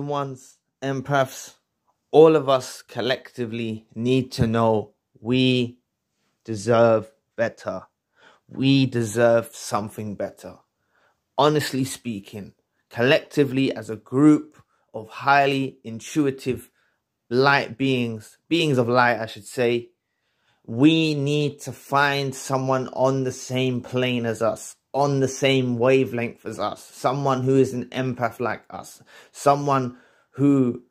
ones, empaths, all of us collectively need to know we deserve better. We deserve something better. Honestly speaking, collectively as a group of highly intuitive light beings of light, I should say, we need to find someone on the same plane as us, on the same wavelength as us, someone who is an empath like us, someone who,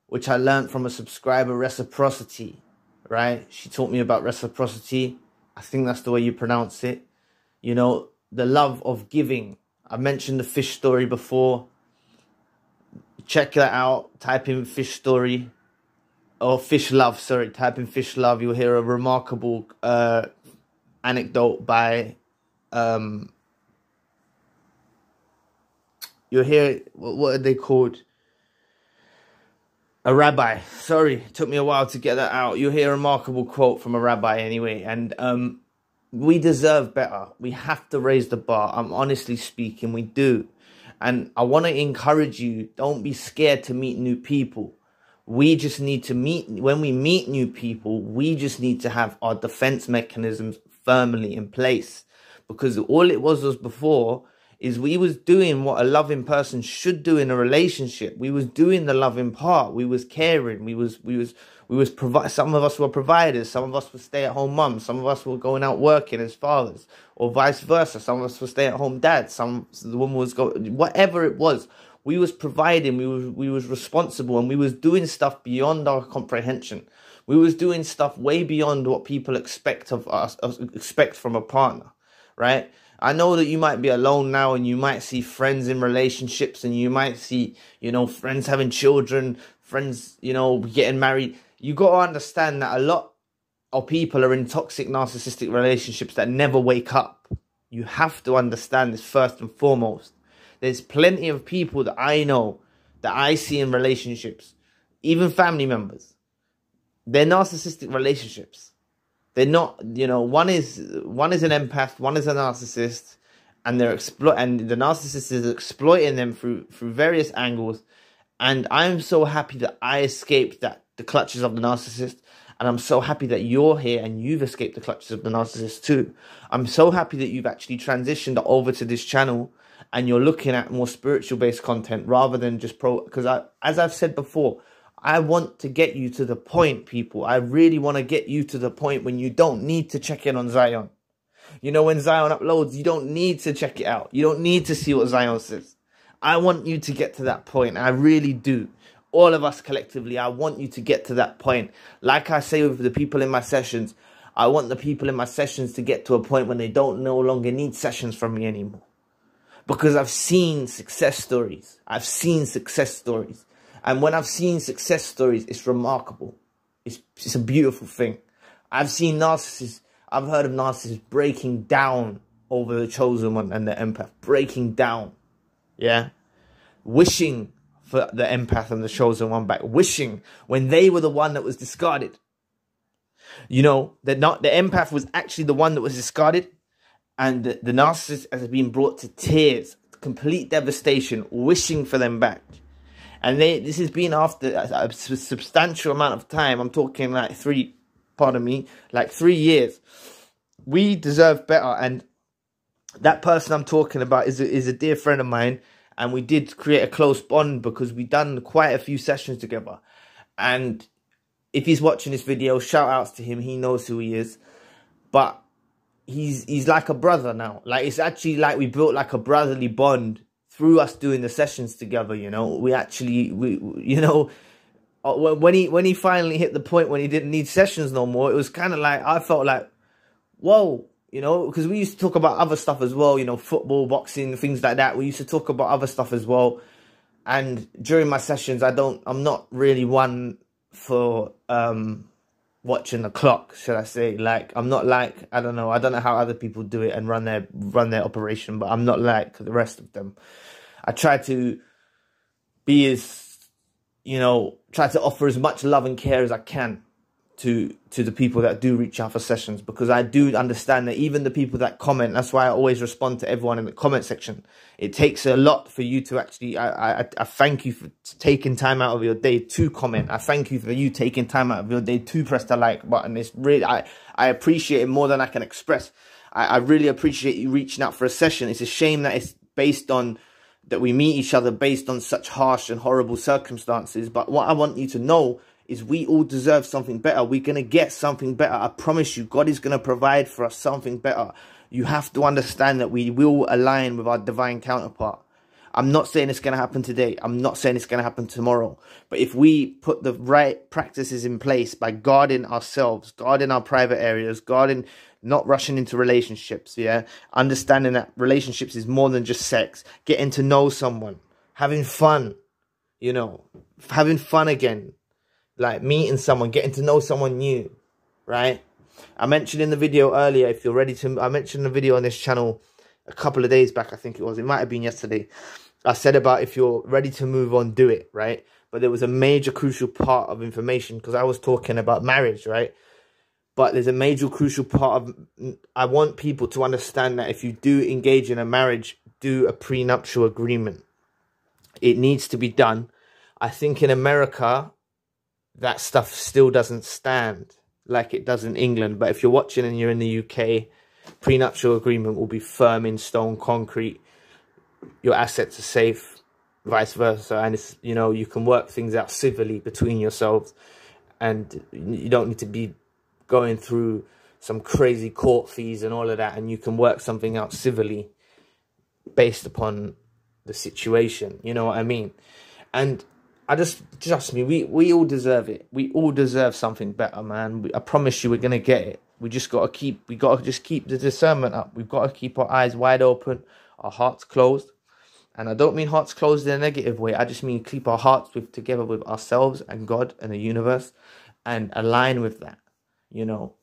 which I learned from a subscriber, reciprocity, right? She taught me about reciprocity. I think that's the way you pronounce it. You know, the love of giving. I mentioned the fish story before. Check that out. Type in fish story. Or fish love, sorry. Type in fish love. You'll hear a remarkable anecdote by... you'll hear... What are they called? A rabbi. Sorry, it took me a while to get that out. You'll hear a remarkable quote from a rabbi anyway. And we deserve better. We have to raise the bar. I'm honestly speaking, we do. And I want to encourage you, don't be scared to meet new people. We just need to when we meet new people, we just need to have our defense mechanisms firmly in place. Because all it was before is we was doing what a loving person should do in a relationship. We was doing the loving part. We was caring. We was some of us were providers. Some of us were stay-at-home mums. Some of us were going out working as fathers, or vice versa. Some of us were stay-at-home dads. The woman was whatever it was. We was providing. We was responsible, and we was doing stuff beyond our comprehension. We was doing stuff way beyond what people expect of us, expect from a partner, right? I know that you might be alone now and you might see friends in relationships and you might see, you know, friends having children, friends, you know, getting married. You got to understand that a lot of people are in toxic narcissistic relationships that never wake up. You have to understand this first and foremost. There's plenty of people that I know, that I see in relationships, even family members. They're narcissistic relationships. They're not, you know, one is an empath, one is a narcissist, and the narcissist is exploiting them through various angles. And I'm so happy that I escaped the clutches of the narcissist, and I'm so happy that you're here and you've escaped the clutches of the narcissist too. I'm so happy that you've actually transitioned over to this channel and you're looking at more spiritual based content rather than just because as I've said before, I want to get you to the point, people. I really want to get you to the point when you don't need to check in on Zion. You know, when Zion uploads, you don't need to check it out. You don't need to see what Zion says. I want you to get to that point. I really do. All of us collectively, I want you to get to that point. Like I say with the people in my sessions, I want the people in my sessions to get to a point when they don't no longer need sessions from me anymore. Because I've seen success stories. I've seen success stories. And when I've seen success stories, it's remarkable. It's a beautiful thing. I've seen narcissists, I've heard of narcissists breaking down over the chosen one and the empath. Breaking down. Yeah. Wishing for the empath and the chosen one back. Wishing when they were the one that was discarded. You know, the empath was actually the one that was discarded. And the narcissist has been brought to tears. Complete devastation. Wishing for them back. And this has been after a substantial amount of time. I'm talking like 3 years. We deserve better. And that person I'm talking about is a dear friend of mine. And we did create a close bond because we've done quite a few sessions together. And if he's watching this video, shout outs to him. He knows who he is. But he's like a brother now. Like, it's actually like we built like a brotherly bond through us doing the sessions together, you know. You know, when he finally hit the point when he didn't need sessions no more, it was kind of like, I felt like, whoa, you know, because we used to talk about other stuff as well, you know, football, boxing, things like that. We used to talk about other stuff as well. And during my sessions, I'm not really one for watching the clock, should I say. Like, I'm not like, I don't know how other people do it and run their operation, but I'm not like the rest of them. I try to be as, you know, try to offer as much love and care as I can to the people that do reach out for sessions, because I do understand that even the people that comment, that's why I always respond to everyone in the comment section. It takes a lot for you to actually, I thank you for taking time out of your day to comment. I thank you for you taking time out of your day to press the like button. It's really, I appreciate it more than I can express. I really appreciate you reaching out for a session. It's a shame that it's based on, that we meet each other based on such harsh and horrible circumstances. But what I want you to know is we all deserve something better. We're going to get something better. I promise you, God is going to provide for us something better. You have to understand that we will align with our divine counterpart. I'm not saying it's going to happen today. I'm not saying it's going to happen tomorrow. But if we put the right practices in place by guarding ourselves, guarding our private areas, guarding, not rushing into relationships, yeah, understanding that relationships is more than just sex, getting to know someone, having fun, you know, having fun again. Like meeting someone, getting to know someone new, right? I mentioned in the video earlier, if you're ready to, I mentioned the video on this channel a couple of days back, I think it was. It might have been yesterday. I said about if you're ready to move on, do it, right? But there was a major crucial part of information, because I was talking about marriage, right? But there's a major crucial part of, I want people to understand that if you do engage in a marriage, do a prenuptial agreement. It needs to be done. I think in America, that stuff still doesn't stand like it does in England. But if you're watching and you're in the UK, prenuptial agreement will be firm in stone, concrete. Your assets are safe, vice versa. And it's, you know, you can work things out civilly between yourselves, and you don't need to be going through some crazy court fees and all of that. And you can work something out civilly based upon the situation. You know what I mean? And trust me, we all deserve it. We all deserve something better, man. I promise you, we're going to get it. We just got to just keep the discernment up. We've got to keep our eyes wide open, our hearts closed. And I don't mean hearts closed in a negative way. I just mean keep our hearts together with ourselves and God and the universe, and align with that. You know,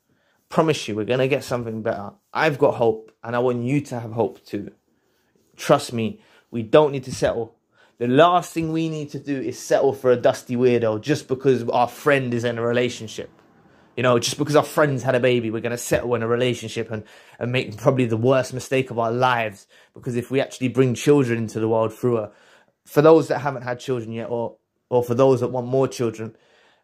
promise you, we're going to get something better. I've got hope, and I want you to have hope too. Trust me, we don't need to settle. The last thing we need to do is settle for a dusty weirdo just because our friend is in a relationship. You know, just because our friends had a baby, we're going to settle in a relationship and make probably the worst mistake of our lives. Because if we actually bring children into the world through for those that haven't had children yet, or for those that want more children,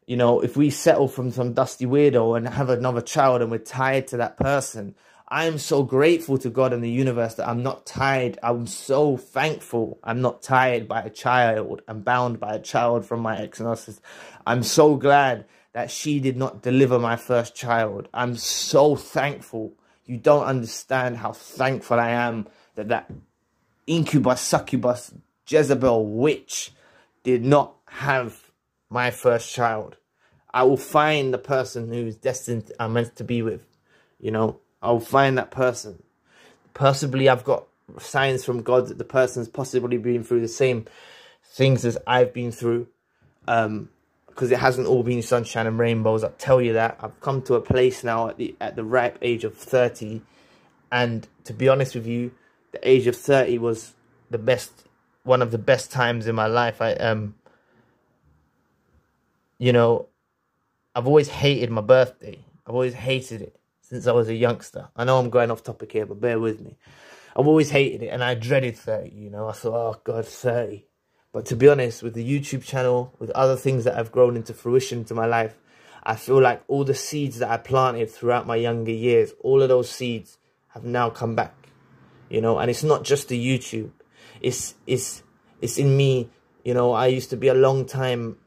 you know, if we settle from some dusty weirdo and have another child and we're tied to that person, I am so grateful to God and the universe that I'm not tied. I'm so thankful I'm not tied by a child and bound by a child from my ex-narcissist. I'm so glad that she did not deliver my first child. I'm so thankful. You don't understand how thankful I am that incubus, succubus, Jezebel witch did not have my first child. I will find the person who's destined, I'm meant to be with, you know. I'll find that person. Possibly I've got signs from God that the person's possibly been through the same things as I've been through. Because it hasn't all been sunshine and rainbows, I'll tell you that. I've come to a place now at the ripe age of 30. And to be honest with you, the age of 30 was one of the best times in my life. You know, I've always hated my birthday. I've always hated it since I was a youngster. I know I'm going off topic here, but bear with me. I've always hated it, and I dreaded 30, you know. I thought, oh, God, 30. But to be honest, with the YouTube channel, with other things that have grown into fruition to my life, I feel like all the seeds that I planted throughout my younger years, all of those seeds have now come back, you know. And it's not just the YouTube. It's in me, you know. I used to be a long time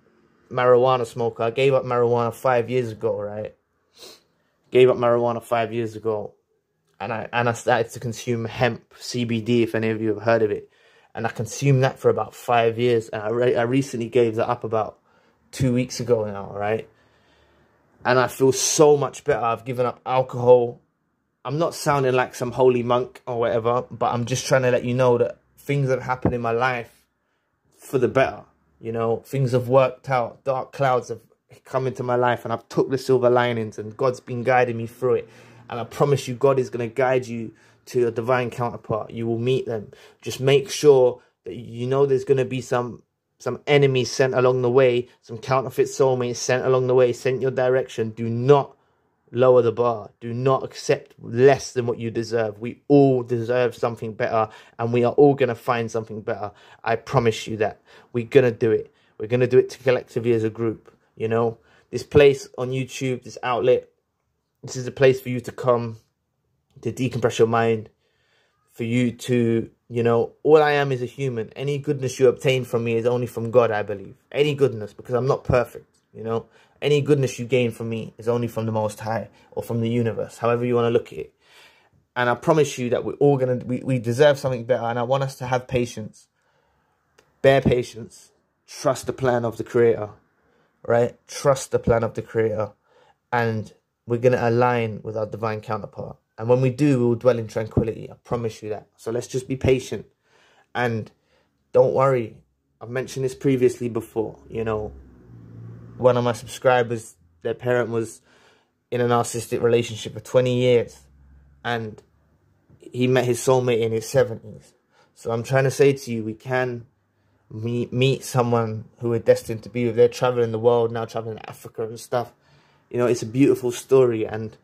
marijuana smoker. I gave up marijuana 5 years ago, right? Gave up marijuana 5 years ago, and I started to consume hemp, CBD, if any of you have heard of it, and I consumed that for about 5 years, and I recently gave that up about 2 weeks ago now, right? And I feel so much better. I've given up alcohol. I'm not sounding like some holy monk or whatever, but I'm just trying to let you know that things have happened in my life for the better, you know. Things have worked out. Dark clouds have come into my life, and I've took the silver linings, and God's been guiding me through it. And I promise you, God is going to guide you to your divine counterpart. You will meet them. Just make sure that you know there's going to be some some enemies sent along the way, some counterfeit soulmates sent along the way, sent your direction. Do not lower the bar. Do not accept less than what you deserve. We all deserve something better, and we are all going to find something better. I promise you that. We're going to do it. We're going to do it collectively as a group. You know, this place on YouTube, this outlet, this is a place for you to come, to decompress your mind, for you to, you know, all I am is a human. Any goodness you obtain from me is only from God, I believe. Any goodness, because I'm not perfect, you know. Any goodness you gain from me is only from the Most High or from the universe, however you want to look at it. And I promise you that we're all going to, we deserve something better. And I want us to have patience, bear patience, trust the plan of the Creator, right? Trust the plan of the Creator. And we're going to align with our divine counterpart. And when we do, we will dwell in tranquility. I promise you that. So let's just be patient. And don't worry. I've mentioned this previously before, you know. One of my subscribers, their parent was in a narcissistic relationship for 20 years. And he met his soulmate in his 70s. So I'm trying to say to you, we can meet someone who we're destined to be with. They're traveling the world now, traveling to Africa and stuff. You know, it's a beautiful story. And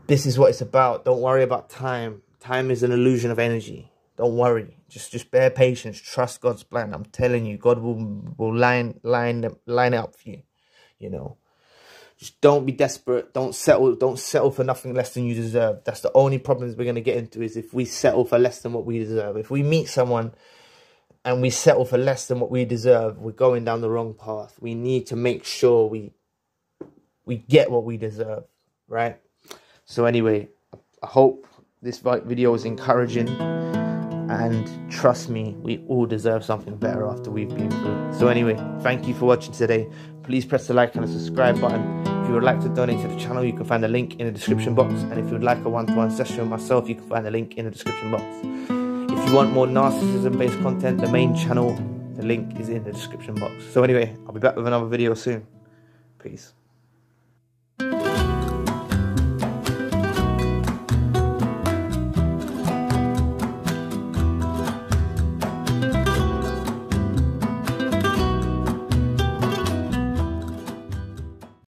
this is what it's about. Don't worry about time. Time is an illusion of energy. Don't worry. Just bear patience. Trust God's plan. I'm telling you, God will line it up for you. You know, just don't be desperate. Don't settle for nothing less than you deserve. That's the only problems we're gonna get into, is if we settle for less than what we deserve. If we meet someone and we settle for less than what we deserve, we're going down the wrong path. We need to make sure we get what we deserve, right? So anyway, I hope this video is encouraging. And trust me, we all deserve something better after we've been through. So anyway, thank you for watching today. Please press the like and the subscribe button. If you would like to donate to the channel, you can find the link in the description box. And if you would like a one-to-one session with myself, you can find the link in the description box. If you want more narcissism-based content, the main channel, the link is in the description box. So anyway, I'll be back with another video soon. Peace.